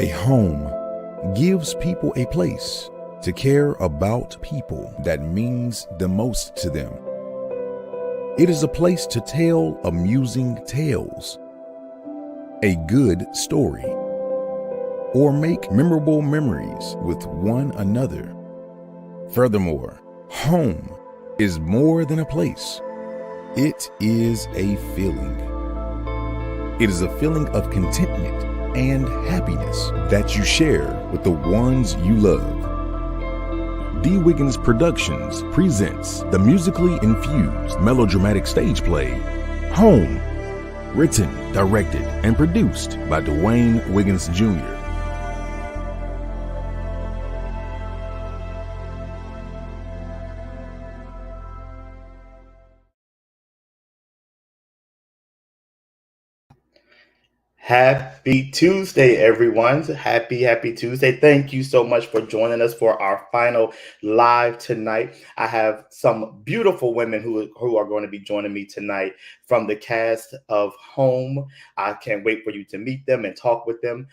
A home gives people a place to care about people that means the most to them. It is a place to tell amusing tales, a good story, or make memorable memories with one another. Furthermore, home is more than a place. It is a feeling. It is a feeling of contentment and happiness that you share with the ones you love. D. Wiggins Productions presents the musically infused melodramatic stage play, Home, written, directed, and produced by Dwayne Wiggins Jr. Happy Tuesday, everyone. Happy Tuesday. Thank you so much for joining us for our final live tonight. I have some beautiful women who are going to be joining me tonight from the cast of Home. I can't wait for you to meet them and talk with them.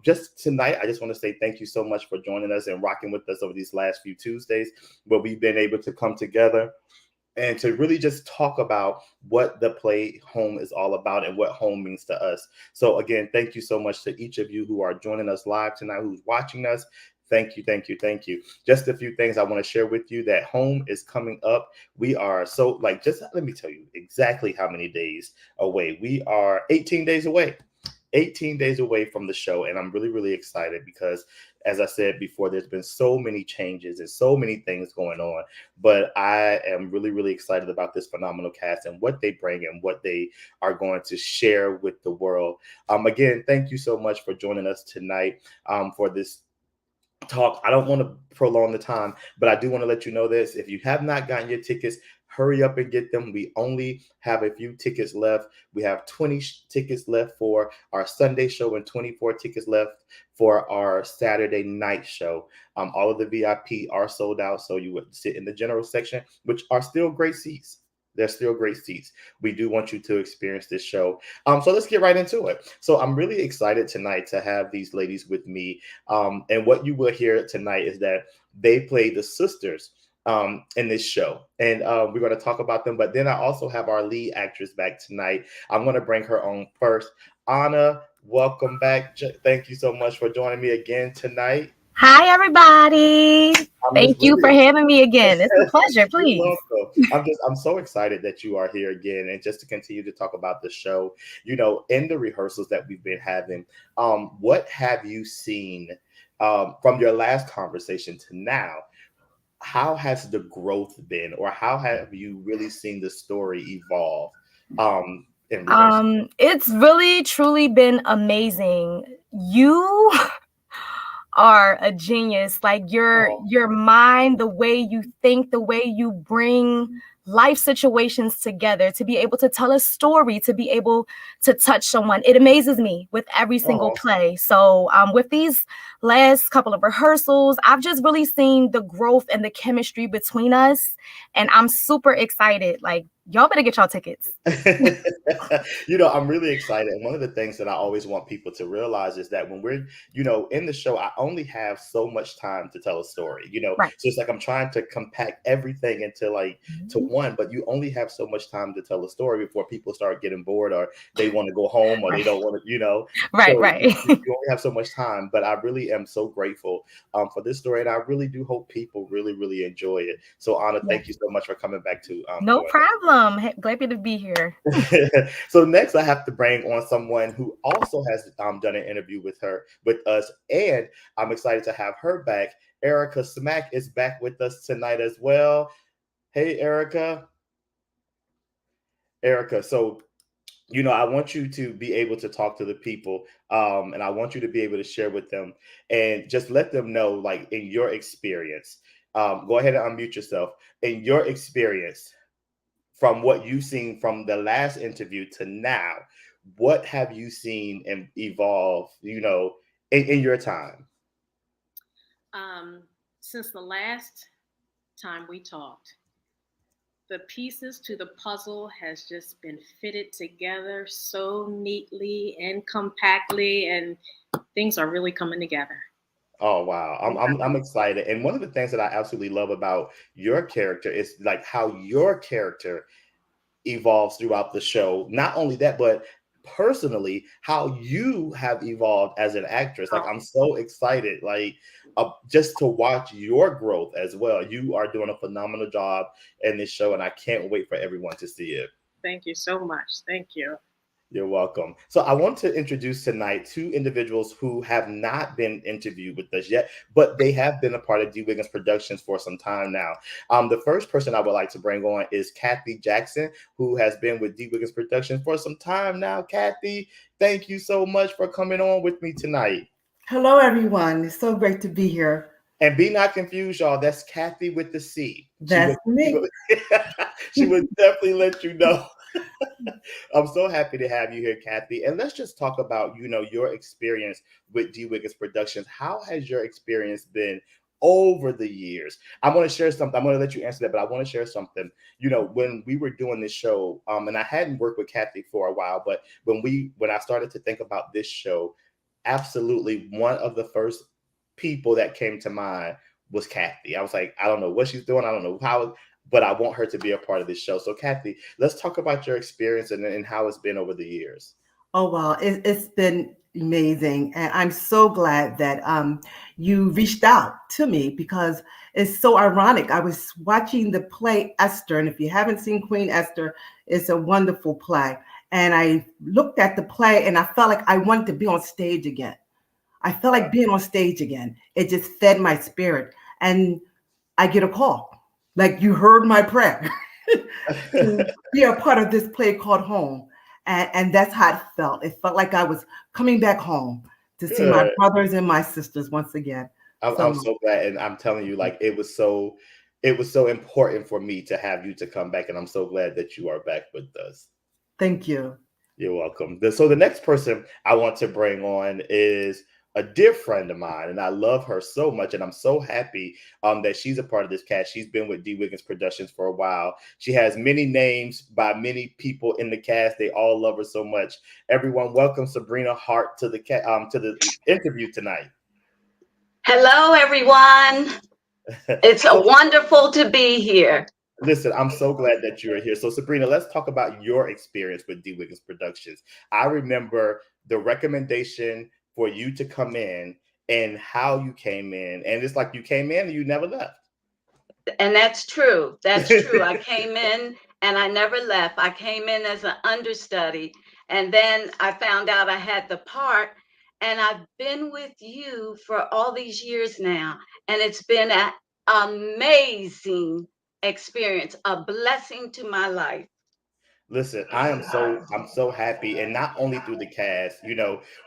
Just tonight, I just want to say thank you so much for joining us and rocking with us over these last few Tuesdays where we've been able to come together and to really just talk about what the play Home is all about and what home means to us. So again, thank you so much to each of you who are joining us live tonight, who's watching us. Thank you. Just a few things I want to share with you that Home is coming up. We are just let me tell you exactly how many days away. We are 18 days away. 18 days away from the show, and I'm really excited because, as I said before, there's been so many changes and so many things going on, but I am really excited about this phenomenal cast and what they bring and what they are going to share with the world. Again, thank you so much for joining us tonight for this talk. I don't want to prolong the time, but I do want to let you know this. If you have not gotten your tickets, hurry up and get them. We only have a few tickets left. We have 20 tickets left for our Sunday show and 24 tickets left for our Saturday night show. All of the VIP are sold out, so you would sit in the general section, which are still great seats. They're still great seats. We do want you to experience this show. So let's get right into it. So I'm really excited tonight to have these ladies with me. And what you will hear tonight is that they play the sisters in this show. And we're going to talk about them. But then I also have our lead actress back tonight. I'm going to bring her on first. Anna, welcome back. Thank you so much for joining me again tonight. Hi, everybody. Thank you for having me again. It's a pleasure, please. You're welcome. I'm so excited that you are here again, and just to continue to talk about the show. You know, in the rehearsals that we've been having, what have you seen from your last conversation to now? How has the growth been, or how have you really seen the story evolve? It's really truly been amazing. You are a genius. Like your mind, the way you think, the way you bring life situations together to be able to tell a story, to be able to touch someone. It amazes me with every single play. So with these last couple of rehearsals, I've just really seen the growth and the chemistry between us. And I'm super excited. Like, y'all better get y'all tickets. I'm really excited. And one of the things that I always want people to realize is that when we're, in the show, I only have so much time to tell a story, Right. So it's like I'm trying to compact everything into to one, but you only have so much time to tell a story before people start getting bored or they want to go home or they don't want to, Right. You only have so much time, but I really am so grateful for this story. And I really do hope people really enjoy it. So Anna, thank you so much for coming back to no problem. Glad to be here. So next I have to bring on someone who also has done an interview with us, and I'm excited to have her back. Erica Smack is back with us tonight as well. Hey, Erica. So I want you to be able to talk to the people, and I want you to be able to share with them and just let them know, like, in your experience, go ahead and unmute yourself. In your experience, from what you've seen from the last interview to now, what have you seen and evolve, in your time? Since the last time we talked, the pieces to the puzzle has just been fitted together so neatly and compactly, and things are really coming together. Oh wow, I'm excited. And one of the things that I absolutely love about your character is like how your character evolves throughout the show. Not only that, but personally, how you have evolved as an actress. Like Oh, I'm so excited, like just to watch your growth as well. You are doing a phenomenal job in this show, and I can't wait for everyone to see it. thank you so much. Thank you. You're welcome. So I want to introduce tonight two individuals who have not been interviewed with us yet, but they have been a part of D. Wiggins Productions for some time now. The first person I would like to bring on is Kathy Jackson, who has been with D. Wiggins Productions for some time now. Kathy, thank you so much for coming on with me tonight. Hello, everyone. It's so great to be here. And be not confused, y'all. That's Kathy with the C. That's me. She would definitely let you know. I'm so happy to have you here, Kathy. And let's just talk about, your experience with D. Wiggins Productions. How has your experience been over the years? I want to share something. I'm going to let you answer that, but I want to share something. When we were doing this show, and I hadn't worked with Kathy for a while, but when I started to think about this show, absolutely one of the first people that came to mind was Kathy. I was like, I don't know what she's doing. I don't know how, but I want her to be a part of this show. So Kathy, let's talk about your experience and how it's been over the years. Oh, wow. It's been amazing. And I'm so glad that you reached out to me because it's so ironic. I was watching the play Esther, and if you haven't seen Queen Esther, it's a wonderful play. And I looked at the play and I felt like I wanted to be on stage again. I felt like being on stage again. It just fed my spirit. And I get a call. Like, you heard my prayer to be a part of this play called Home. And that's how it felt. It felt like I was coming back home to see my Good. brothers and my sisters once again. I'm so glad, and I'm telling you, like it was so important for me to have you to come back, and I'm so glad that you are back with us. Thank you. You're welcome. So the next person I want to bring on is a dear friend of mine, and I love her so much, and I'm so happy that she's a part of this cast. She's been with D. Wiggins Productions for a while. She has many names by many people in the cast. They all love her so much. Everyone, welcome Sabrina Hart to the interview tonight. Hello, everyone. It's wonderful to be here. Listen, I'm so glad that you're here. So, Sabrina, let's talk about your experience with D. Wiggins Productions. I remember the recommendation for you to come in and how you came in. And it's like you came in and you never left. And that's true. That's true. I came in and I never left. I came in as an understudy. And then I found out I had the part. And I've been with you for all these years now. And it's been an amazing experience, a blessing to my life. Listen, I'm so happy, and not only through the cast.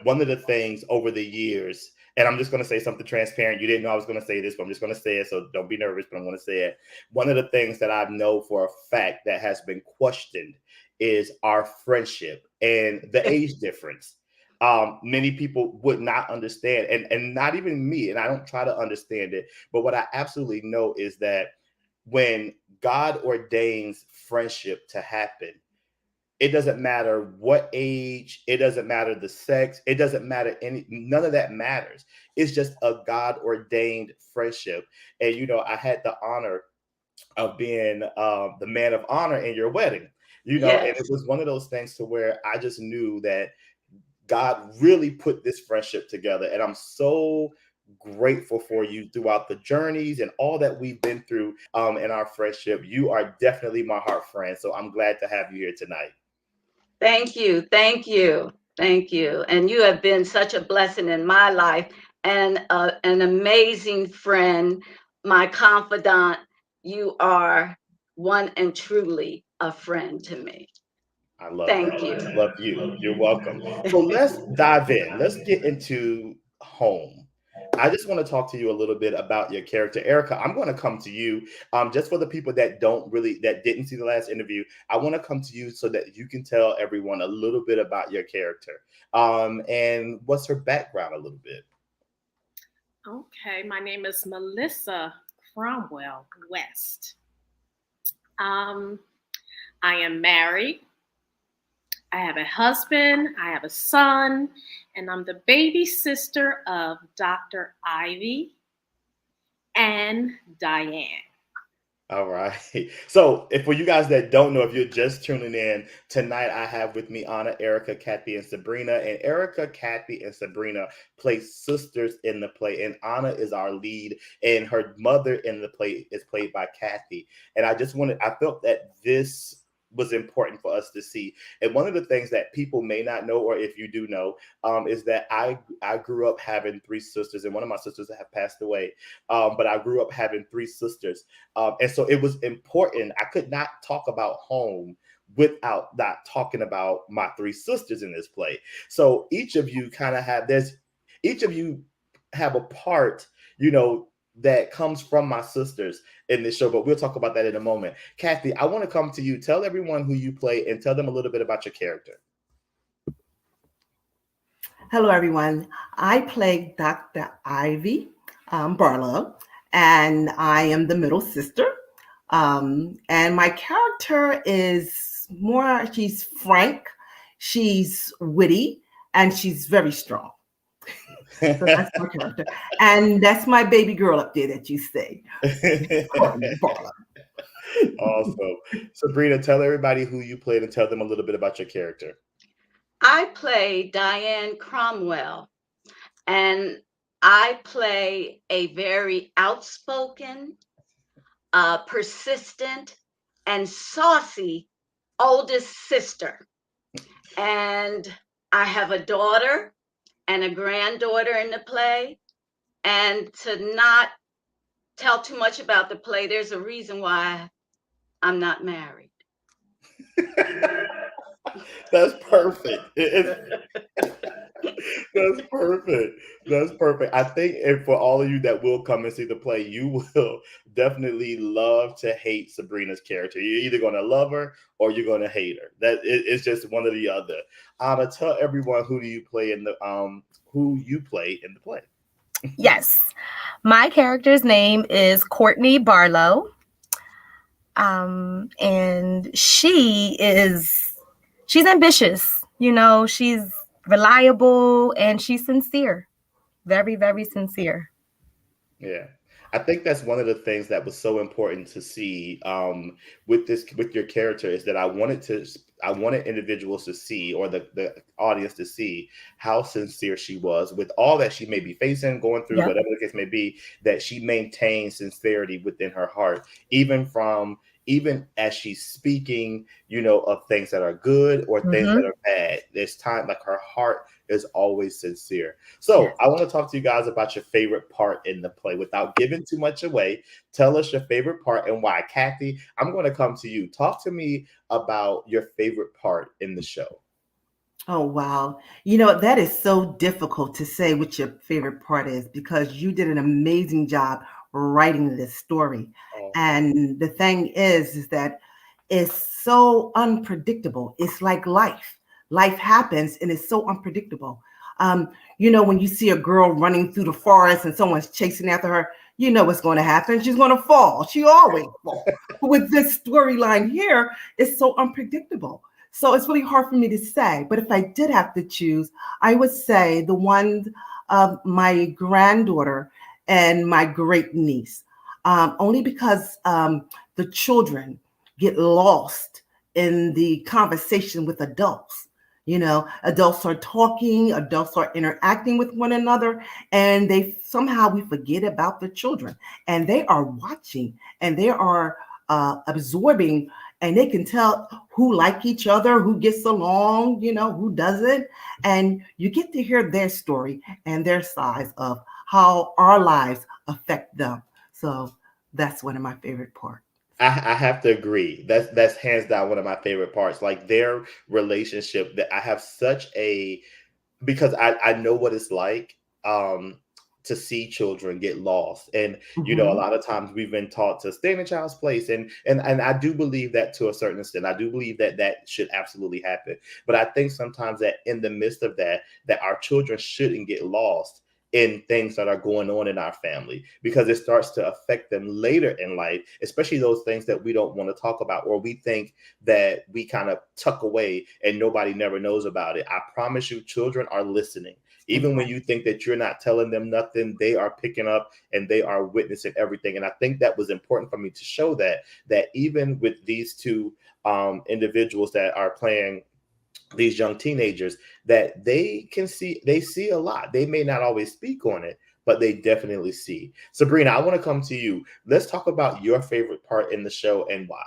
One of the things over the years, and I'm just going to say something transparent. You didn't know I was going to say this, but I'm just going to say it, so don't be nervous, but I'm going to say it. One of the things that I know for a fact that has been questioned is our friendship and the age difference. Many people would not understand, and not even me, and I don't try to understand it, but what I absolutely know is that when God ordains friendship to happen, it doesn't matter what age, it doesn't matter the sex, it doesn't matter none of that matters. It's just a God ordained friendship. And I had the honor of being the man of honor in your wedding. And Yes. it was one of those things to where I just knew that God really put this friendship together. And I'm so grateful for you throughout the journeys and all that we've been through in our friendship. You are definitely my heart friend. So I'm glad to have you here tonight. Thank you. Thank you. Thank you. And you have been such a blessing in my life and an amazing friend, my confidant. You are one and truly a friend to me. I love Thank that. you. Love you. You're welcome. So let's dive in. Let's get into Home. I just want to talk to you a little bit about your character, Erica. I'm going to come to you, just for the people that didn't see the last interview. I want to come to you so that you can tell everyone a little bit about your character, and what's her background a little bit. Okay, my name is Melissa Cromwell West. I am married. I have a husband. I have a son, and I'm the baby sister of Dr. Ivy and Diane. All right. So, if for you guys that don't know, if you're just tuning in tonight, I have with me Anna, Erica, Kathy, and Sabrina. And Erica, Kathy, and Sabrina play sisters in the play, and Anna is our lead, and her mother in the play is played by Kathy. And I felt that this was important for us to see. And one of the things that people may not know, or if you do know, is that I grew up having three sisters, and one of my sisters have passed away. But I grew up having three sisters. And so it was important. I could not talk about home without not talking about my three sisters in this play. So each of you have a part, that comes from my sisters in this show, but we'll talk about that in a moment. Kathy, I want to come to you. Tell everyone who you play and tell them a little bit about your character. Hello, everyone. I play Dr. Ivy Barlow, and I am the middle sister. And my character is she's frank, she's witty, and she's very strong. So that's my character. And that's my baby girl up there that you see. Barlow. Awesome. Sabrina, tell everybody who you played and tell them a little bit about your character. I play Diane Cromwell, and I play a very outspoken, persistent, and saucy oldest sister. And I have a daughter and a granddaughter in the play. And to not tell too much about the play, there's a reason why I'm not married. That's perfect. That's perfect. That's perfect. I think, and for all of you that will come and see the play, you will definitely love to hate Sabrina's character. You're either going to love her or you're going to hate her. It's just one or the other. Anna, tell everyone who you play in the play. Yes, my character's name is Courtney Barlow, and she's ambitious. She's reliable and she's sincere, very, very sincere. Yeah. I think that's one of the things that was so important to see with your character is that I wanted individuals to see, or the audience to see, how sincere she was with all that she may be facing, going through, whatever the case may be, that she maintained sincerity within her heart, even as she's speaking, of things that are good or things that are bad. There's time, like, her heart is always sincere. So I want to talk to you guys about your favorite part in the play. Without giving too much away, tell us your favorite part and why. Kathy, I'm going to come to you. Talk to me about your favorite part in the show. Oh, wow. That is so difficult to say what your favorite part is, because you did an amazing job writing this story. Oh. And the thing is that it's so unpredictable. It's like life. Life happens and it's so unpredictable. When you see a girl running through the forest and someone's chasing after her, you know what's going to happen. She's going to fall. She always falls. But with this storyline here, it's so unpredictable. So it's really hard for me to say. But if I did have to choose, I would say the one of my granddaughter and my great niece, only because the children get lost in the conversation with adults. Adults are talking, adults are interacting with one another, and we forget about the children, and they are watching and they are absorbing, and they can tell who like each other, who gets along, who doesn't. And you get to hear their story and their sides of how our lives affect them. So that's one of my favorite parts. I have to agree. That's hands down one of my favorite parts. Like, their relationship, that I have because I know what it's like to see children get lost. And, a lot of times we've been taught to stay in a child's place. And I do believe that to a certain extent. I do believe that should absolutely happen. But I think sometimes that in the midst of that our children shouldn't get lost in things that are going on in our family, because it starts to affect them later in life, especially those things that we don't want to talk about, or we think that we kind of tuck away and nobody never knows about it. I promise you, children are listening. Even when you think that you're not telling them nothing, they are picking up and they are witnessing everything. And I think that was important for me to show that even with these two individuals that are playing these young teenagers, that they see a lot. They may not always speak on it, but they definitely see. Sabrina, I want to come to you. Let's talk about your favorite part in the show and why.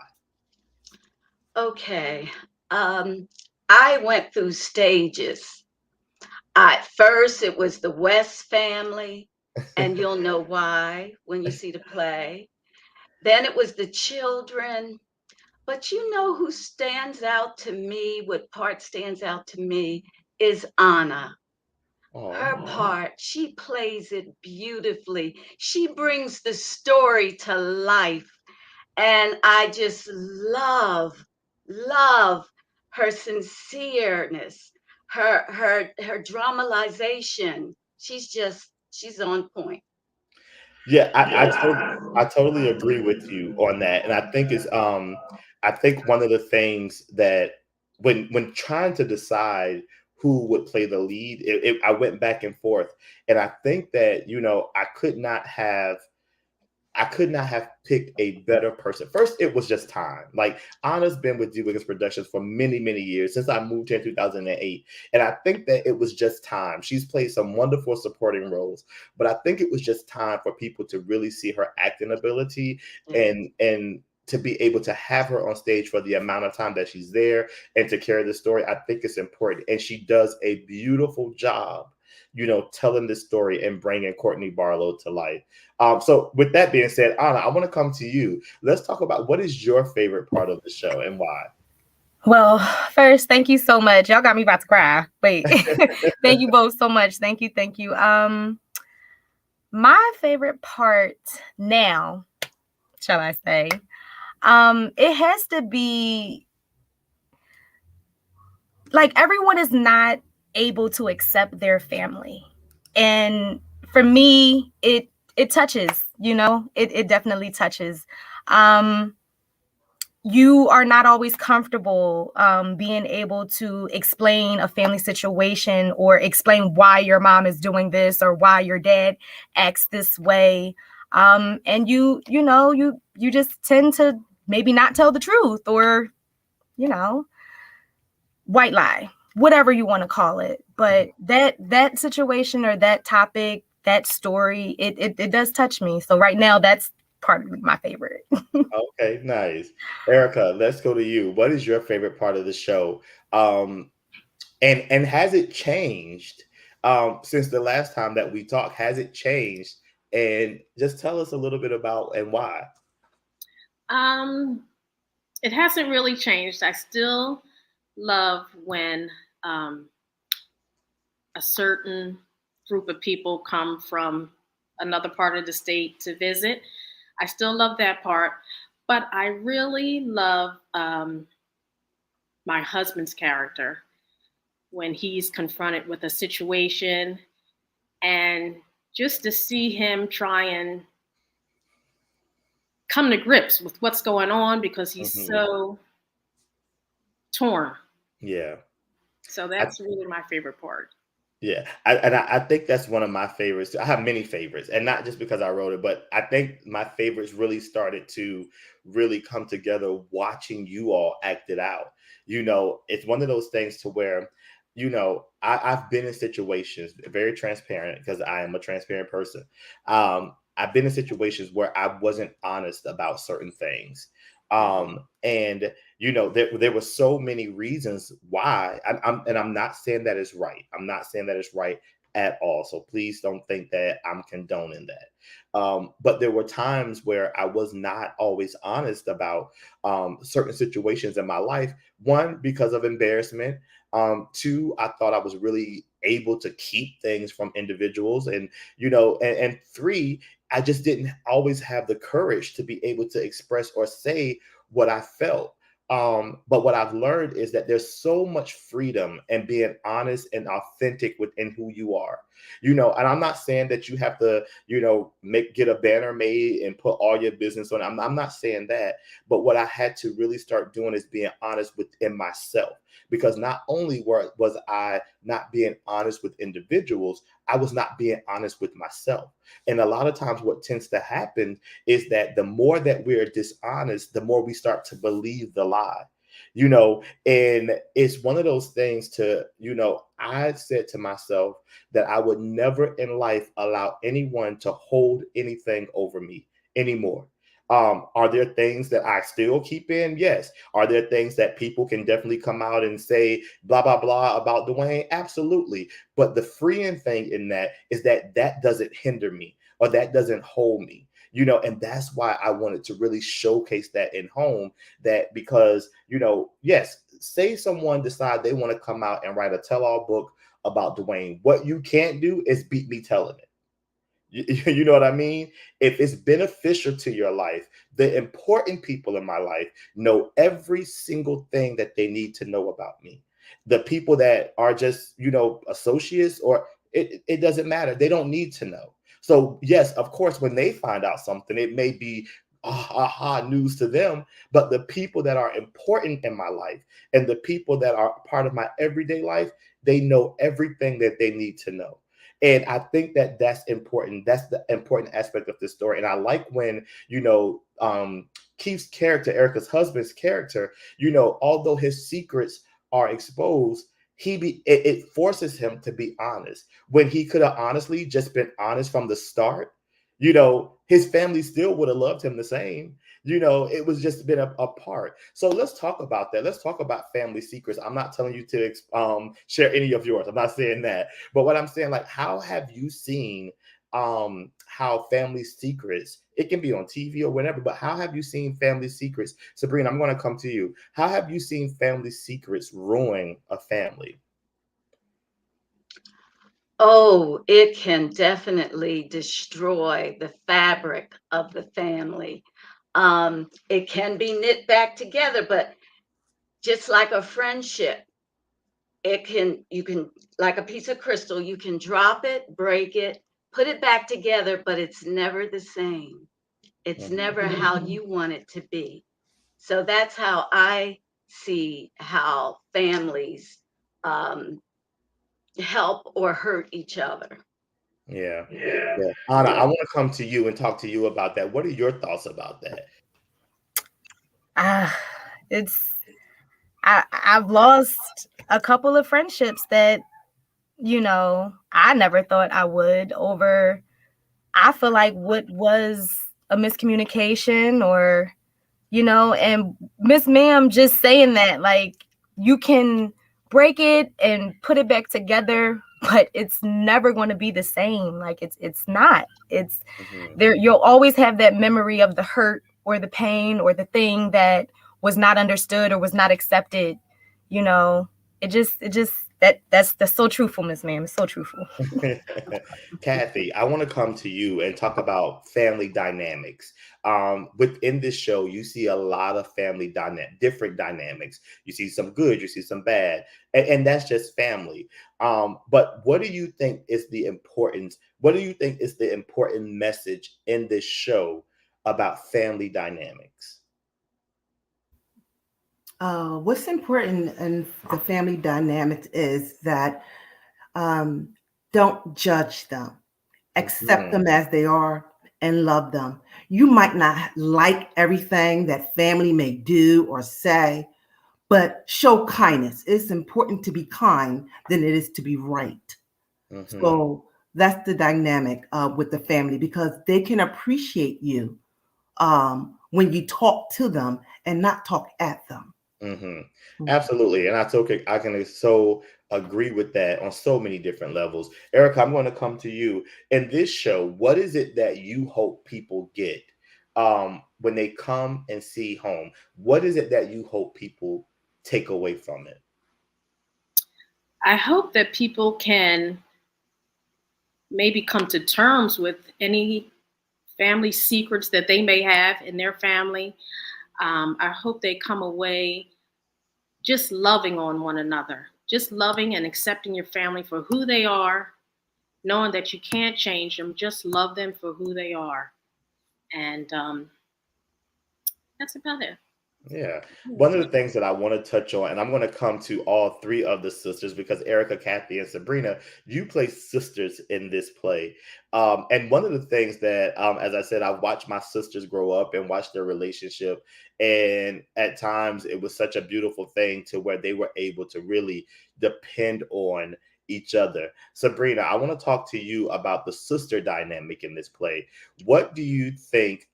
Okay. I went through stages. At first, it was the West family, and you'll know why when you see the play. Then it was the children. But you know who stands out to me, what part stands out to me is Anna. Her Oh, part, she plays it beautifully. She brings the story to life. And I just love her sincereness, her dramatization. She's on point. yeah, I totally agree with you on that. And I think I think one of the things that when trying to decide who would play the lead, I went back and forth. And I think that, I could not have picked a better person. First, it was just time. Like, Anna's been with Wiggins Productions for many, many years, since I moved here in 2008. And I think that it was just time. She's played some wonderful supporting roles, but I think it was just time for people to really see her acting ability, and to be able to have her on stage for the amount of time that she's there and to carry the story. I think it's important. And she does a beautiful job, telling this story and bringing Courtney Barlow to life. So with that being said, Anna, I want to come to you. Let's talk about, what is your favorite part of the show and why? Well, first, thank you so much. Y'all got me about to cry. Wait. Thank you both so much. Thank you. Thank you. My favorite part now, shall I say, it has to be like, everyone is not able to accept their family. And for me, it touches, it definitely touches. You are not always comfortable being able to explain a family situation, or explain why your mom is doing this, or why your dad acts this way. And you just tend to maybe not tell the truth, or, white lie, whatever you want to call it. But that situation, or that topic, that story, it does touch me. So right now, that's part of my favorite. Okay, nice. Erica, let's go to you. What is your favorite part of the show? And has it changed since the last time that we talked? Has it changed? And just tell us a little bit about and why. It hasn't really changed. I still love when a certain group of people come from another part of the state to visit. I still love that part, but I really love my husband's character when he's confronted with a situation, and just to see him try and come to grips with what's going on, because he's so torn. Yeah. So that's really my favorite part. Yeah, I think that's one of my favorites. I have many favorites, and not just because I wrote it, but I think my favorites really started to really come together watching you all act it out. It's one of those things to where, I've been in situations, very transparent, because I am a transparent person. I've been in situations where I wasn't honest about certain things. And there were so many reasons why. I'm not saying that is right. I'm not saying that is right at all. So please don't think that I'm condoning that. But there were times where I was not always honest about certain situations in my life. One, because of embarrassment. Two, I thought I was really able to keep things from individuals, and three, I just didn't always have the courage to be able to express or say what I felt. But what I've learned is that there's so much freedom in being honest and authentic within who you are. And I'm not saying that you have to, get a banner made and put all your business on it. I'm not saying that, but what I had to really start doing is being honest within myself, because not only was I not being honest with individuals, I was not being honest with myself. And a lot of times what tends to happen is that the more that we're dishonest, the more we start to believe the lie. And it's one of those things I said to myself that I would never in life allow anyone to hold anything over me anymore. Are there things that I still keep in? Yes. Are there things that people can definitely come out and say blah, blah, blah about Dwayne? Absolutely. But the freeing thing in that is that doesn't hinder me, or that doesn't hold me. And that's why I wanted to really showcase that in home, that because, yes, say someone decide they want to come out and write a tell-all book about Dwayne. What you can't do is beat me telling it. You know what I mean? If it's beneficial to your life, the important people in my life know every single thing that they need to know about me. The people that are just, associates, or it doesn't matter. They don't need to know. So yes, of course, when they find out something, it may be aha news to them, but the people that are important in my life and the people that are part of my everyday life, they know everything that they need to know. And I think that that's important. That's the important aspect of this story. And I like when, Keith's character, Erica's husband's character, although his secrets are exposed, it forces him to be honest when he could have honestly just been honest from the start. His family still would have loved him the same. It was just been a part. So let's talk about that. Let's talk about family secrets. I'm not telling you to share any of yours. I'm not saying that. But what I'm saying, like, how have you seen how family secrets, it can be on TV or whatever, but how have you seen family secrets? Sabrina, I'm going to come to you. How have you seen family secrets ruin a family? Oh, it can definitely destroy the fabric of the family. It can be knit back together, but just like a friendship, you can, like a piece of crystal, you can drop it, break it, put it back together, but it's never the same. It's never how you want it to be. So that's how I see how families help or hurt each other. Yeah. Anna, I want to come to you and talk to you about that. What are your thoughts about that? I've lost a couple of friendships that, I never thought I would, over, I feel like, what was a miscommunication, or, and Miss Ma'am just saying that, like, you can break it and put it back together, but it's never going to be the same. Like, it's not. It's there. You'll always have that memory of the hurt or the pain or the thing that was not understood or was not accepted. That's so truthful, Miss Ma'am. It's so truthful. Kathy, I want to come to you and talk about family dynamics. Within this show, you see a lot of family different dynamics. You see some good, you see some bad, and that's just family. But what do you think is the importance? What do you think is the important message in this show about family dynamics? What's important in the family dynamics is that don't judge them, accept them as they are, and love them. You might not like everything that family may do or say, but show kindness. It's important to be kind than it is to be right. So that's the dynamic with the family, because they can appreciate you when you talk to them and not talk at them. Absolutely. And I can so agree with that on so many different levels. Erica, I'm going to come to you. In this show, what is it that you hope people get when they come and see home? What is it that you hope people take away from it? I hope that people can maybe come to terms with any family secrets that they may have in their family. I hope they come away just loving on one another, just loving and accepting your family for who they are, knowing that you can't change them, just love them for who they are. And that's about it. Yeah. One of the things that I want to touch on, and I'm going to come to all three of the sisters because Erica, Kathy, and Sabrina, you play sisters in this play. And one of the things that, as I said, I watched my sisters grow up and watch their relationship. And at times it was such a beautiful thing to where they were able to really depend on each other. Sabrina, I want to talk to you about the sister dynamic in this play. What do you think?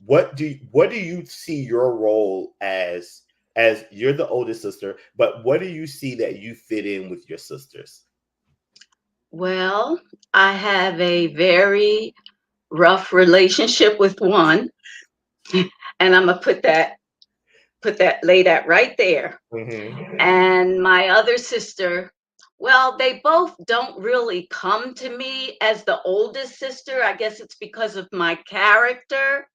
What do you see your role as you're the oldest sister, but what do you see that you fit in with your sisters? Well, I have a very rough relationship with one, and I'm gonna lay that right there. Mm-hmm. And my other sister, well, they both don't really come to me as the oldest sister. I guess it's because of my character,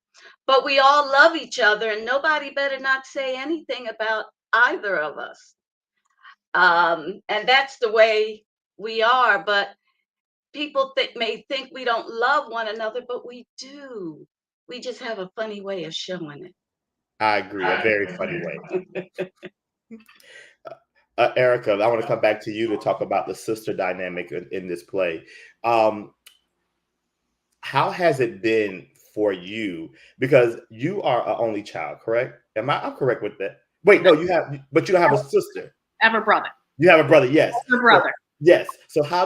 but we all love each other, and nobody better not say anything about either of us. And that's the way we are. But people may think we don't love one another, but we do. We just have a funny way of showing it. I agree, a very funny way. Erica, I want to come back to you to talk about the sister dynamic in this play. How has it been for you? Because you are an only child, correct? I'm correct with that? Wait, no, but you don't have a sister. I have a brother. You have a brother, yes. A brother. Yes. So how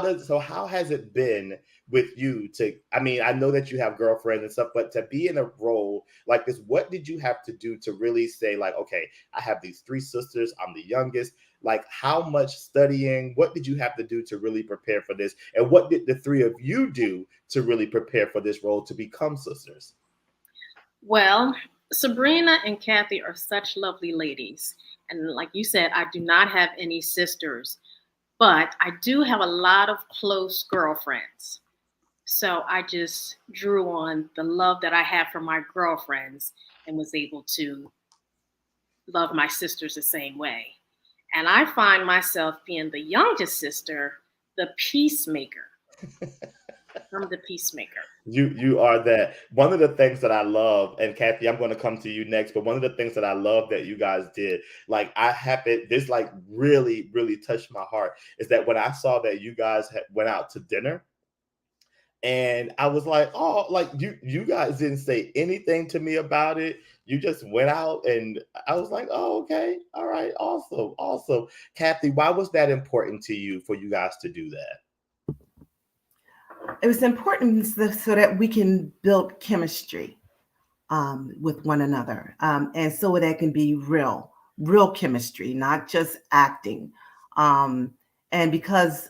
has it been with you I mean, I know that you have girlfriends and stuff, but to be in a role like this, what did you have to do to really say like, okay, I have these three sisters, I'm the youngest. Like how much studying, what did you have to do to really prepare for this? And what did the three of you do to really prepare for this role to become sisters? Well, Sabrina and Kathy are such lovely ladies. And like you said, I do not have any sisters, but I do have a lot of close girlfriends. So I just drew on the love that I have from my girlfriends and was able to love my sisters the same way. And I find myself being the youngest sister, the peacemaker. I'm the peacemaker. You are that. One of the things that I love, and Kathy, I'm going to come to you next, but one of the things that I love that you guys did, like this like really, really touched my heart, is that when I saw that you guys went out to dinner, and I was like, oh, like you guys didn't say anything to me about it. You just went out, and I was like, oh, okay, all right, awesome, awesome. Kathy, why was that important to you for you guys to do that? It was important so that we can build chemistry with one another, and so that can be real chemistry, not just acting. And because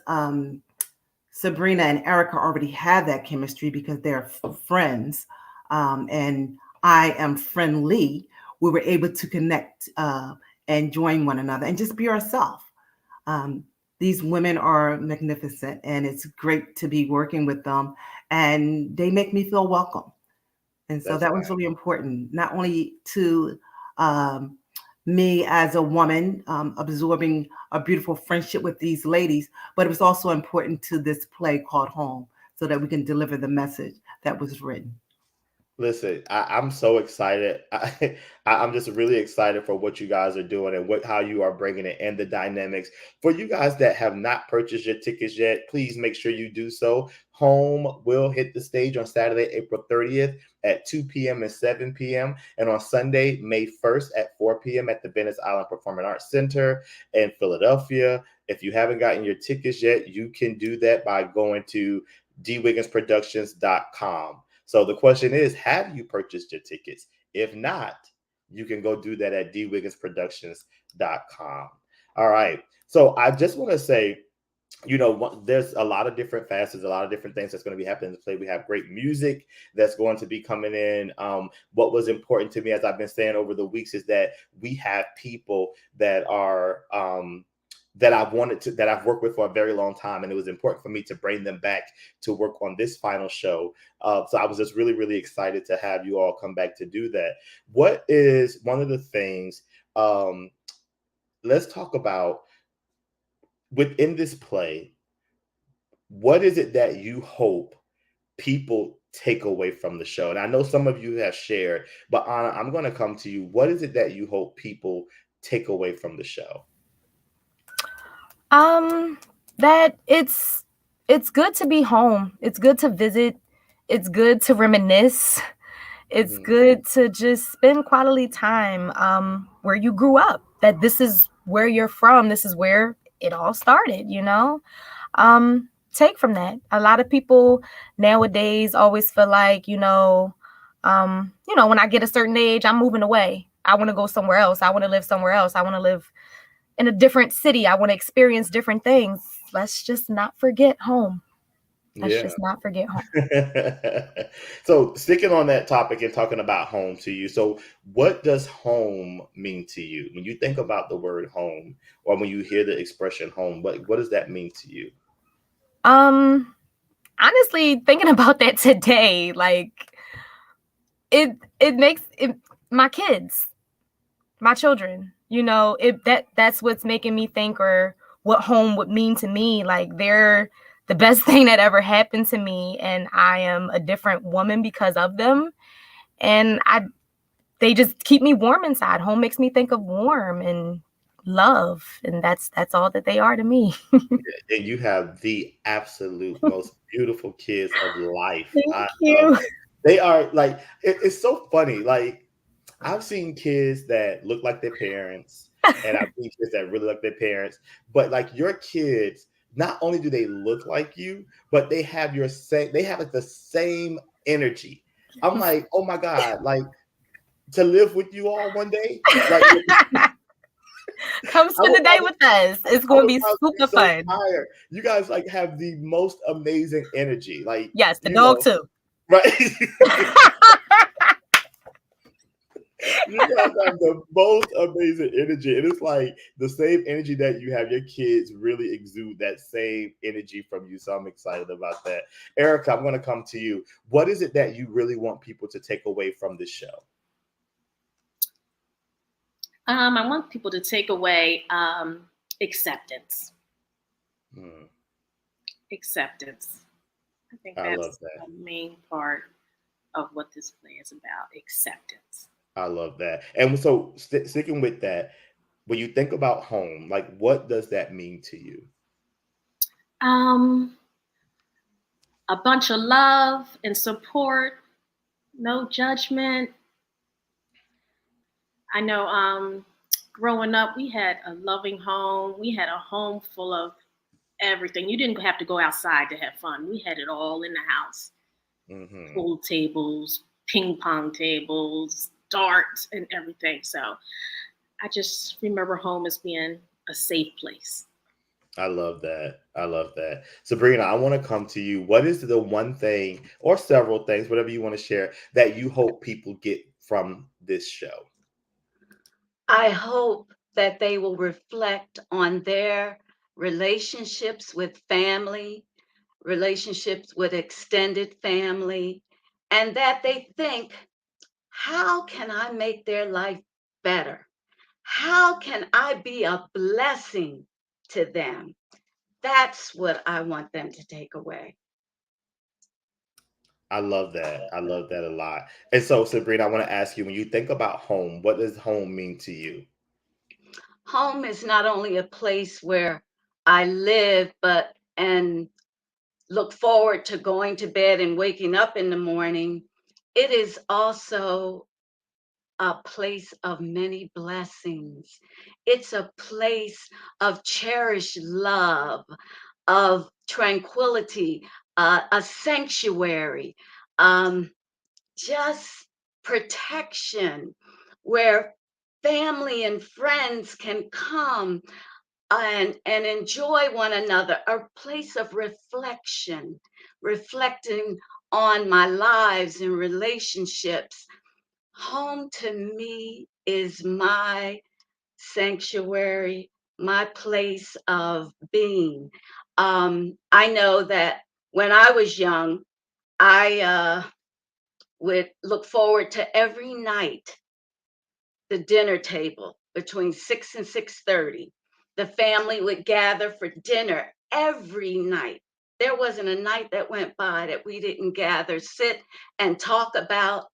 Sabrina and Erica already had that chemistry because they're friends, and I am friendly, we were able to connect and join one another and just be ourselves. These women are magnificent, and it's great to be working with them, and they make me feel welcome. And so that was really important, not only to me as a woman absorbing a beautiful friendship with these ladies, but it was also important to this play called Home so that we can deliver the message that was written. Listen, I'm so excited. I'm just really excited for what you guys are doing and how you are bringing it and the dynamics. For you guys that have not purchased your tickets yet, please make sure you do so. Home will hit the stage on Saturday, April 30th at 2 p.m. and 7 p.m. and on Sunday, May 1st at 4 p.m. at the Venice Island Performing Arts Center in Philadelphia. If you haven't gotten your tickets yet, you can do that by going to dwigginsproductions.com. So the question is, have you purchased your tickets? If not, you can go do that at dwigginsproductions.com. All right. So I just want to say, there's a lot of different facets, a lot of different things that's going to be happening in the play. We have great music that's going to be coming in. What was important to me, as I've been saying over the weeks, is that we have people that are that I've worked with for a very long time. And it was important for me to bring them back to work on this final show. So I was just really, really excited to have you all come back to do that. What is one of the things, let's talk about within this play, what is it that you hope people take away from the show? And I know some of you have shared, but Anna, I'm going to come to you. What is it that you hope people take away from the show? That it's good to be home. It's good to visit. It's good to reminisce. It's Mhm. good to just spend quality time where you grew up. That this is where you're from. This is where it all started, you know? Take from that. A lot of people nowadays always feel like, when I get a certain age, I'm moving away. I want to go somewhere else. I want to live somewhere else. I want to live in a different city. I want to experience different things. Let's just not forget home. Let's Yeah. just not forget home. So sticking on that topic and talking about home to you. So what does home mean to you? When you think about the word home or when you hear the expression home, what does that mean to you? Um, Honestly, thinking about that today, like it makes it my kids, my children, that's what's making me think or what home would mean to me. Like they're the best thing that ever happened to me, and I am a different woman because of them. And they just keep me warm inside. Home makes me think of warm and love, and that's all that they are to me. And you have the absolute most beautiful kids of life. Thank I love you. them. They are like, it's so funny. Like, I've seen kids that look like their parents, and I've seen kids that really like their parents. But like your kids, not only do they look like you, but they have they have like the same energy. I'm like, oh my God, like to live with you all one day, like Come I spend would the day with us. It's I going to would be probably be super so fun. tired. You guys like have the most amazing energy. Like, Yes, the dog too. right? You guys have the most amazing energy. And it's like the same energy that you have, your kids really exude that same energy from you. So I'm excited about that. Erica, I'm going to come to you. What is it that you really want people to take away from this show? I want people to take away acceptance. Hmm, Acceptance. I think I love that's that. the main part of what this play is about. Acceptance. I love that. And so, sticking with that, when you think about home, like what does that mean to you? Um, a bunch of love and support, no judgment. I know growing up, we had a loving home. We had a home full of everything. You didn't have to go outside to have fun. We had it all in the house. Hmm. Pool tables, ping pong tables, darts, and everything. So I just remember home as being a safe place. I love that. I love that. Sabrina, I want to come to you. What is the one thing or several things, whatever you want to share, that you hope people get from this show? I hope that they will reflect on their relationships with family, relationships with extended family, and that they think, how can I make their life better? How can I be a blessing to them? That's what I want them to take away. I love that. I love that a lot. And so, Sabrina, I want to ask you, when you think about home, what does home mean to you? Home is not only a place where I live, but and look forward to going to bed and waking up in the morning. It is also a place of many blessings. It's a place of cherished love, of tranquility, a sanctuary, um, just protection where family and friends can come and enjoy one another, a place of reflection, reflecting on my lives and relationships. Home to me is my sanctuary, my place of being. I know that when I was young, I would look forward to every night the dinner table between 6 and 6:30. The family would gather for dinner every night. there wasn't a night that went by that we didn't gather, sit and talk about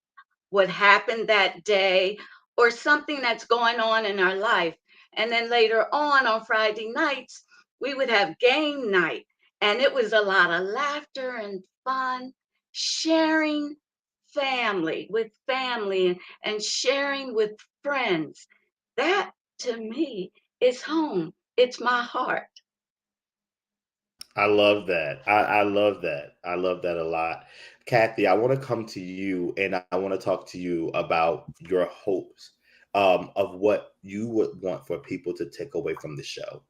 what happened that day or something that's going on in our life. And then later on Friday nights, we would have game night. And it was a lot of laughter and fun, sharing family and sharing with friends. That to me is home. It's my heart. I love that. I love that. I love that a lot. Kathy, I want to come to you and I want to talk to you about your hopes of what you would want for people to take away from the show.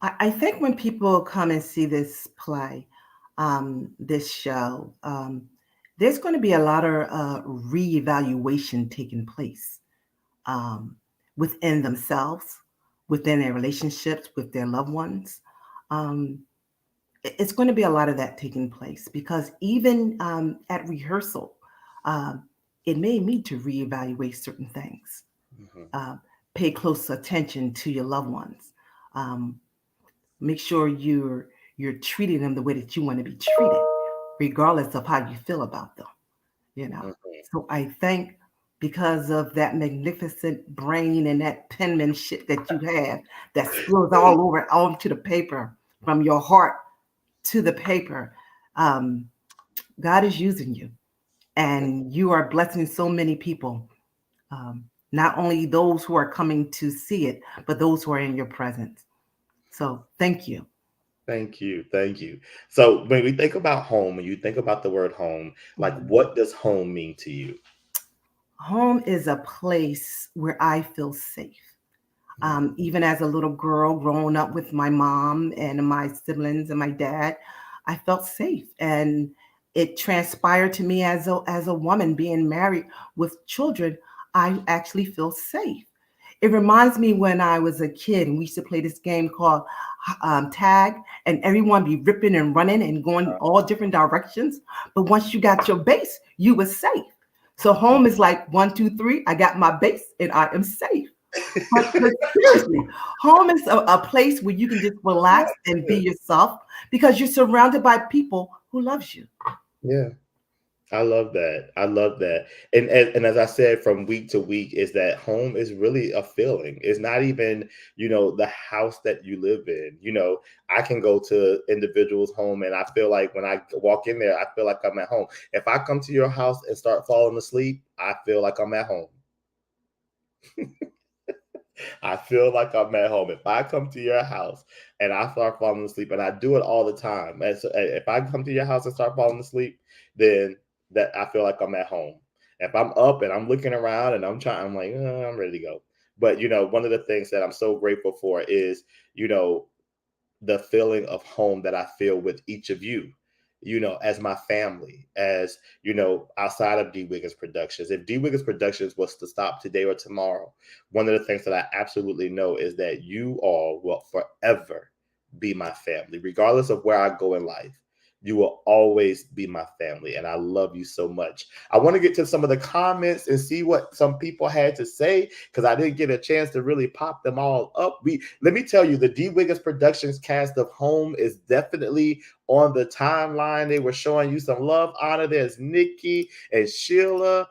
I think when people come and see this play, this show, there's going to be a lot of reevaluation taking place um, within themselves, within their relationships with their loved ones. Um, it's going to be a lot of that taking place because even at rehearsal, um, it made me to reevaluate certain things, Mhm. uh, pay close attention to your loved ones. Um, Make sure you're treating them the way that you want to be treated, regardless of how you feel about them. You know. Mhm. So I think because of that magnificent brain and that penmanship that you have that spills all over onto the paper from your heart to the paper, um, God is using you, and you are blessing so many people. Not only those who are coming to see it, but those who are in your presence. So thank you. Thank you. Thank you. So when we think about home, when you think about the word home, like Mhm. what does home mean to you? Home is a place where I feel safe. Even as a little girl growing up with my mom and my siblings and my dad, I felt safe. And it transpired to me as a woman being married with children, I actually feel safe. It reminds me when I was a kid and we used to play this game called tag, and everyone be ripping and running and going all different directions. But once you got your base, you were safe. So home is like 1, 2, 3. I got my base and I am safe. But seriously, home is a place where you can just relax and be yourself because you're surrounded by people who loves you. Yeah. I love that. I love that. And as I said, from week to week, is that home is really a feeling. It's not even, the house that you live in. I can go to individuals' home and I feel like when I walk in there, I feel like I'm at home. If I come to your house and start falling asleep, I feel like I'm at home. I feel like I'm at home. If I come to your house and I start falling asleep, and I do it all the time, and so if I come to your house and start falling asleep, then that I feel like I'm at home. If I'm up and I'm looking around and I'm like, I'm ready to go. But one of the things that I'm so grateful for is, you know, the feeling of home that I feel with each of you, as my family, as, outside of D. Wiggins Productions. If D. Wiggins Productions was to stop today or tomorrow, one of the things that I absolutely know is that you all will forever be my family, regardless of where I go in life. You will always be my family, and I love you so much. I want to get to some of the comments and see what some people had to say because I didn't get a chance to really pop them all up. Let me tell you, the D. Wiggins Productions cast of Home is definitely on the timeline. They were showing you some love, honor. There's Nikki and Sheila.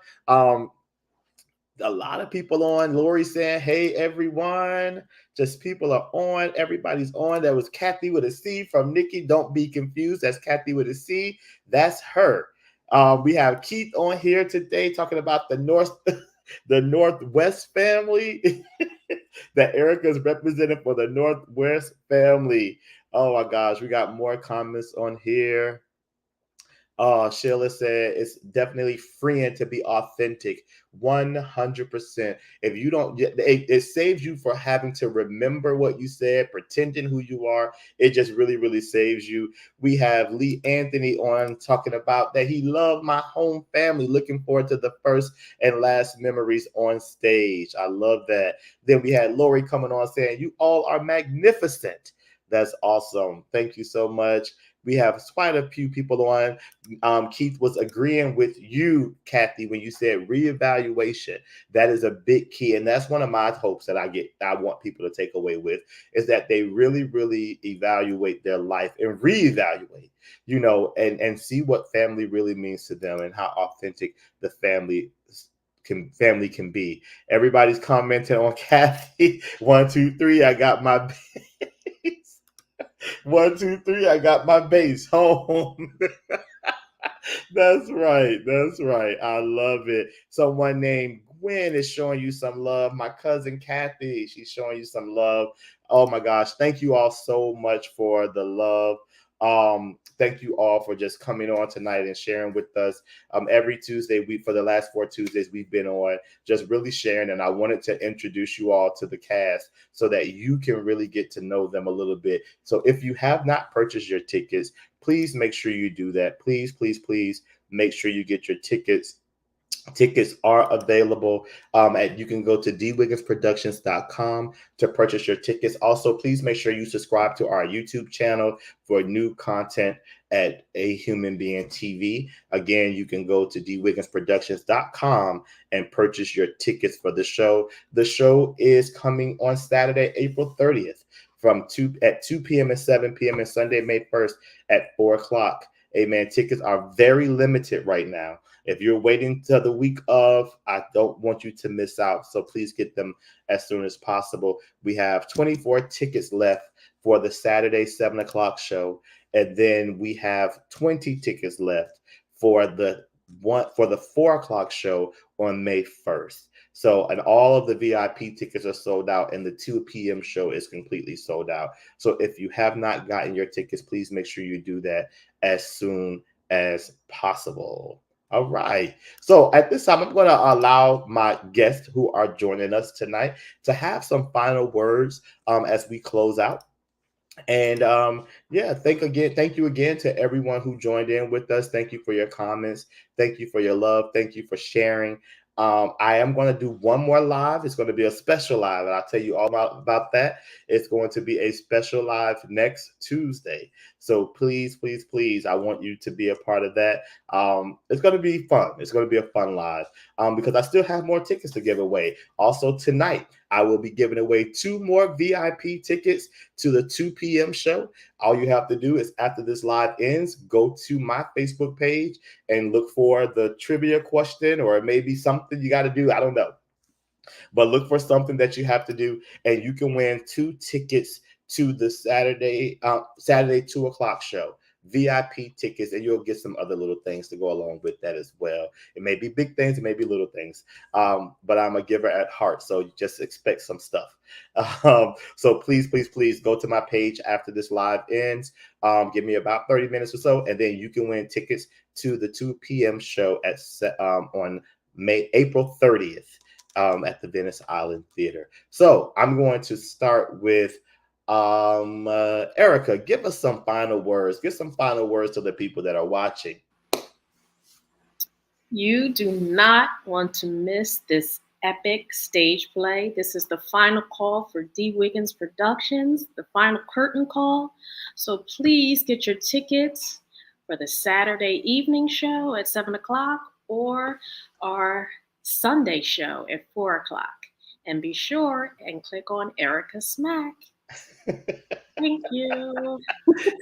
A lot of people on. Lori saying, hey, everyone. Just people are on. Everybody's on. That was Kathy with a C from Nikki. Don't be confused. That's Kathy with a C. That's her. We have Keith on here today talking about the the Northwest family. That Erica's represented for the Northwest family. Oh my gosh, we got more comments on here. Sheila said it's definitely freeing to be authentic. 100%. If you don't, it saves you for having to remember what you said, pretending who you are. It just really, really saves you. We have Lee Anthony on talking about that he loved my home family. Looking forward to the first and last memories on stage. I love that. Then we had Lori coming on saying, you all are magnificent. That's awesome. Thank you so much. We have quite a few people on. Keith was agreeing with you, Kathy, when you said reevaluation. That is a big key, and that's one of my hopes that I want people to take away with is that they really, really evaluate their life and reevaluate, and see what family really means to them and how authentic the family can be. Everybody's commenting on Kathy. 1, 2, 3. I got my base. 1, 2, 3. I got my base home. That's right. That's right. I love it. Someone named Gwen is showing you some love. My cousin Kathy, she's showing you some love. Oh my gosh. Thank you all so much for the love. Thank you all for just coming on tonight and sharing with us. Every Tuesday, for the last 4 Tuesdays we've been on, just really sharing. And I wanted to introduce you all to the cast so that you can really get to know them a little bit. So if you have not purchased your tickets, please make sure you do that. Please, please, please make sure you get your tickets. Tickets are available. You can go to dwigginsproductions.com to purchase your tickets. Also, please make sure you subscribe to our YouTube channel for new content at A Human Being TV. Again, you can go to dwigginsproductions.com and purchase your tickets for the show. The show is coming on Saturday, April 30th at 2 p.m. and 7 p.m. and Sunday, May 1st at 4 o'clock. Amen. Tickets are very limited right now. If you're waiting till the week of, I don't want you to miss out. So please get them as soon as possible. We have 24 tickets left for the Saturday 7 o'clock show. And then we have 20 tickets left for the 4 o'clock show on May 1st. So, and all of the VIP tickets are sold out, and the 2 p.m. show is completely sold out. So if you have not gotten your tickets, please make sure you do that as soon as possible. All right. So at this time, I'm going to allow my guests who are joining us tonight to have some final words as we close out. And thank you again to everyone who joined in with us. Thank you for your comments. Thank you for your love. Thank you for sharing. I am going to do one more live. It's going to be a special live, and I'll tell you all about that. It's going to be a special live next Tuesday. So please, please, please, I want you to be a part of that. It's going to be fun. It's going to be a fun live because I still have more tickets to give away. Also tonight, I will be giving away 2 more VIP tickets to the 2 p.m. show. All you have to do is after this live ends, go to my Facebook page and look for the trivia question, or maybe something you got to do. I don't know. But look for something that you have to do, and you can win 2 tickets to the Saturday 2 o'clock show. VIP tickets, and you'll get some other little things to go along with that as well. It may be big things, it may be little things, but I'm a giver at heart, so just expect some stuff. So please, please, please go to my page after this live ends. Give me about 30 minutes or so, and then you can win tickets to the 2 p.m. show on April 30th at the Venice Island Theater. So I'm going to start with Erica. Give us some final words. Give some final words to the people that are watching. You do not want to miss this epic stage play. This is the final call for D. Wiggins Productions, the final curtain call. So please get your tickets for the Saturday evening show at 7 o'clock or our Sunday show at 4 o'clock. And be sure and click on Erica Smack. Thank you.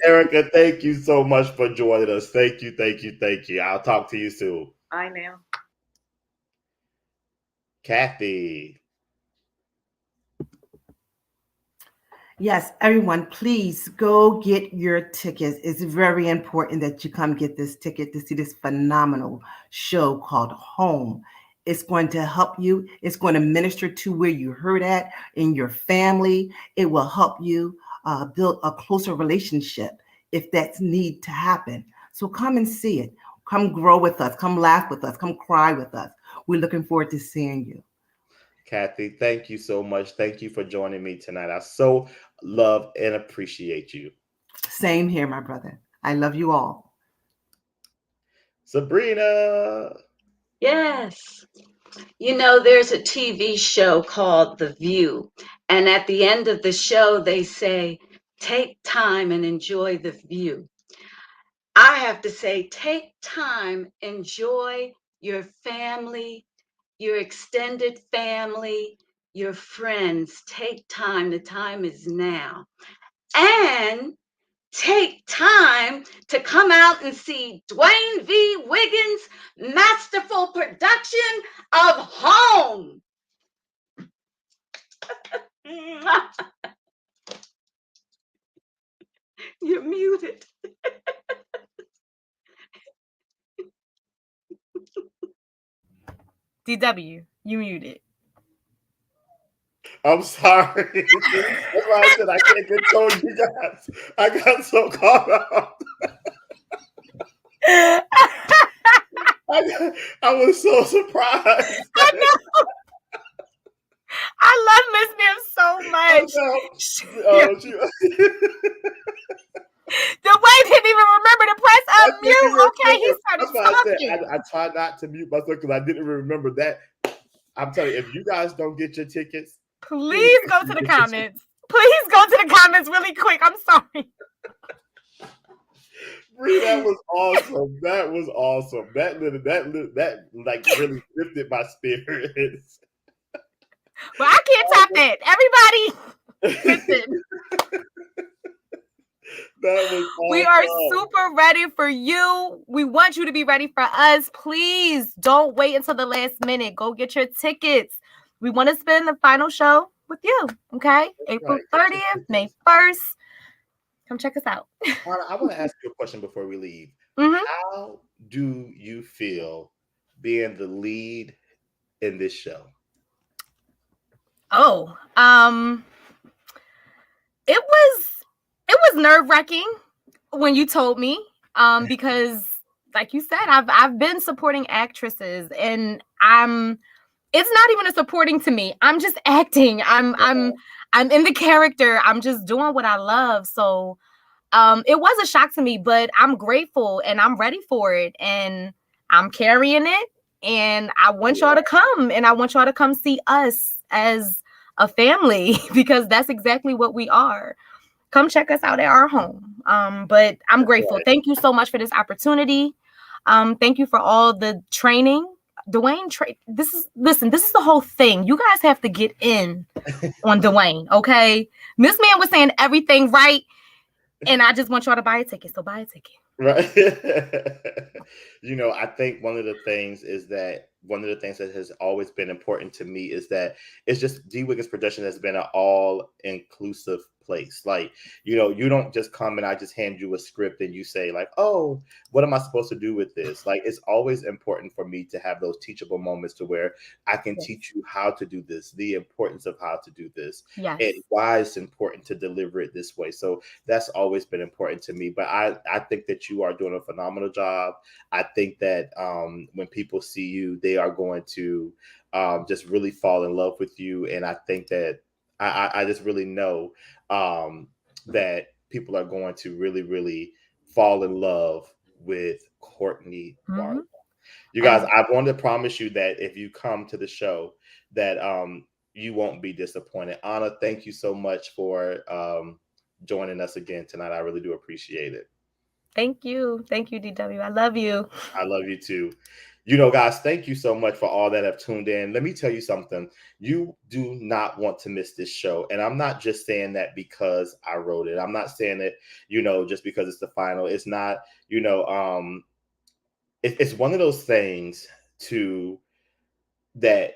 Erica, thank you so much for joining us. Thank you, thank you, thank you. I'll talk to you soon. Bye now. Kathy. Yes, everyone, please go get your tickets. It's very important that you come get this ticket to see this phenomenal show called Home. It's going to help you. It's going to minister to where you hurt at in your family. It will help you build a closer relationship if that's need to happen. So come and see it. Come grow with us. Come laugh with us. Come cry with us. We're looking forward to seeing you. Kathy, thank you so much. Thank you for joining me tonight. I so love and appreciate you. Same here, my brother. I love you all. Sabrina. Yes. You know, there's a TV show called The View. And at the end of the show, they say, take time and enjoy the view. I have to say, take time, enjoy your family, your extended family, your friends. Take time. The time is now. And take time to come out and see Dwayne V. Wiggins' masterful production of Home. You're muted. DW, you muted. I'm sorry. That's why I said I can't control you guys. I got so caught up. I was so surprised. I know. I love Miss Mim so much. Dwayne didn't even remember to press unmute. Okay, he started That's why I talking. said I try not to mute myself because I didn't remember that. I'm telling you, if you guys don't get your tickets, please go to the comments. Please go to the comments really quick. I'm sorry. Bree, that was awesome. That was awesome. That like really lifted my spirits. Well, I can't top that. Everybody, listen. That was awesome. We are super ready for you. We want you to be ready for us. Please don't wait until the last minute. Go get your tickets. We want to spend the final show with you. Okay, April 30th, May 1st. Come check us out. Anna, I want to ask you a question before we leave. Mm-hmm. How do you feel being the lead in this show? Oh, it was nerve-wracking when you told me, because like you said, I've been supporting actresses, and it's not even a supporting to me. I'm just acting. I'm in the character. I'm just doing what I love. So it was a shock to me, but I'm grateful and I'm ready for it, and I'm carrying it, and I want y'all to come, and I want y'all to come see us as a family, because that's exactly what we are. Come check us out at our home. But I'm grateful. Thank you so much for this opportunity. Thank you for all the training. Dwayne, this is the whole thing. You guys have to get in on Dwayne, okay? Miss Man was saying everything right, and I just want y'all to buy a ticket. So buy a ticket. Right. I think one of the things that has always been important to me is that it's just D Wiggins Production has been an all-inclusive place. Like, you don't just come and I just hand you a script and you say like, oh, what am I supposed to do with this? Like, it's always important for me to have those teachable moments to where I can teach you how to do this, the importance of how to do this, and why it's important to deliver it this way. So that's always been important to me. But I think that you are doing a phenomenal job. I think that when people see you, they are going to just really fall in love with you. And I think that I just really know that people are going to really, really fall in love with Courtney Barlow. You guys, I want to promise you that if you come to the show, that you won't be disappointed. Anna, thank you so much for joining us again tonight. I really do appreciate it. Thank you, DW. I love you. I love you too. Guys, thank you so much for all that have tuned in. Let me tell you something. You do not want to miss this show. And I'm not just saying that because I wrote it. I'm not saying it, just because it's the final. It's not, it's one of those things that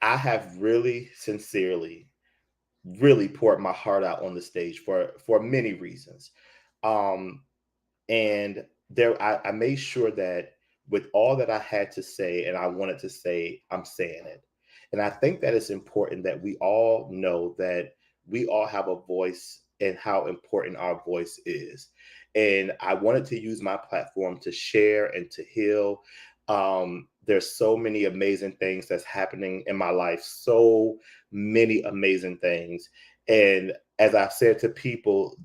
I have really sincerely, really poured my heart out on the stage for many reasons. And I made sure that with all that I had to say and I wanted to say, I'm saying it. And I think that it's important that we all know that we all have a voice and how important our voice is. And I wanted to use my platform to share and to heal. There's so many amazing things that's happening in my life, so many amazing things. And as I've said to people,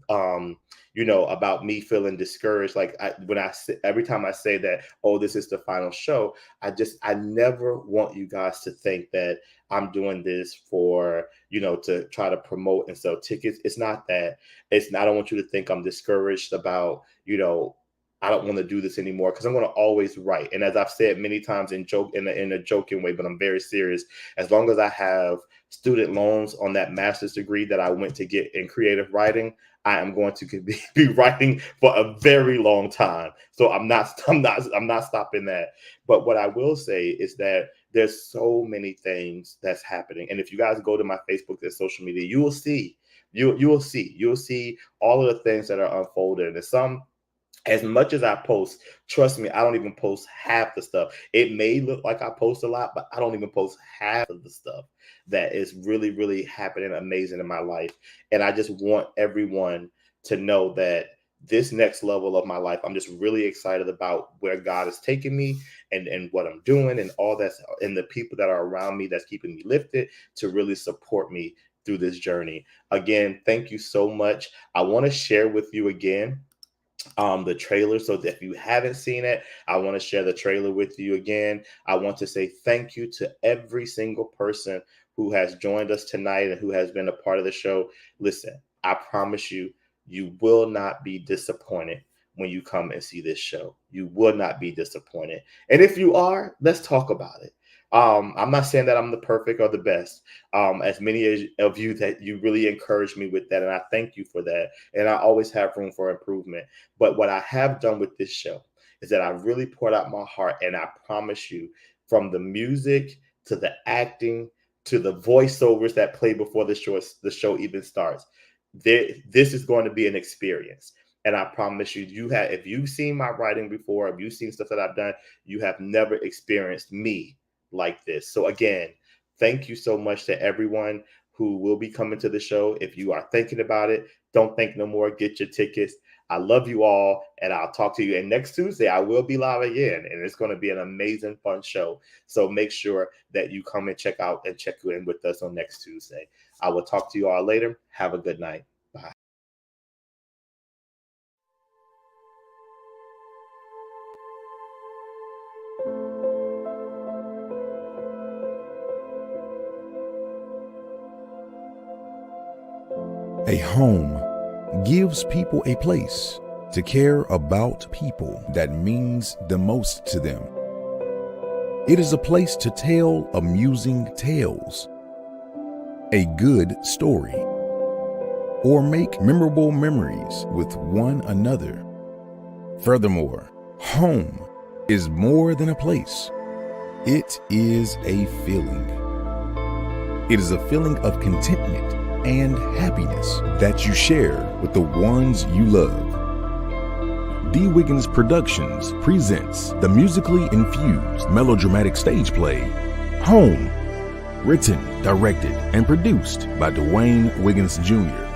about me feeling discouraged, like every time I say that, oh, this is the final show, I never want you guys to think that I'm doing this for, to try to promote and sell tickets. It's not that. I don't want you to think I'm discouraged about, I don't want to do this anymore because I'm going to always write. And as I've said many times in a joking way, but I'm very serious. As long as I have student loans on that master's degree that I went to get in creative writing, I am going to be writing for a very long time. So I'm not stopping that. But what I will say is that there's so many things that's happening. And if you guys go to my Facebook and social media, you will see. You'll see all of the things that are unfolding. And some, as much as I post, trust me, I don't even post half the stuff. It may look like I post a lot, but I don't even post half of the stuff that is really, really happening amazing in my life. And I just want everyone to know that this next level of my life, I'm just really excited about where God is taking me and what I'm doing and all that, and the people that are around me that's keeping me lifted to really support me through this journey. Again, thank you so much. I want to share with you again the trailer. So if you haven't seen it, I want to share the trailer with you again. I want to say thank you to every single person who has joined us tonight and who has been a part of the show. Listen, I promise you, you will not be disappointed when you come and see this show. You will not be disappointed. And if you are, let's talk about it. I'm not saying that I'm the perfect or the best, as many of you that you really encouraged me with that. And I thank you for that. And I always have room for improvement. But what I have done with this show is that I really poured out my heart. And I promise you, from the music to the acting to the voiceovers that play before the show even starts, this is going to be an experience. And I promise you, if you've seen my writing before, if you've seen stuff that I've done, you have never experienced me like this. So again, thank you so much to everyone who will be coming to the show. If you are thinking about it, don't think no more. Get your tickets. I love you all, and I'll talk to you. And next Tuesday, I will be live again, and it's going to be an amazing, fun show. So make sure that you come and check in with us on next Tuesday. I will talk to you all later. Have a good night. Bye. A home gives people a place to care about people that means the most to them. It is a place to tell amusing tales, a good story, or make memorable memories with one another. Furthermore, home is more than a place. It is a feeling. It is a feeling of contentment and happiness that you share with the ones you love. D. Wiggins Productions presents the musically infused melodramatic stage play, Home, written, directed, and produced by Dwayne Wiggins Jr.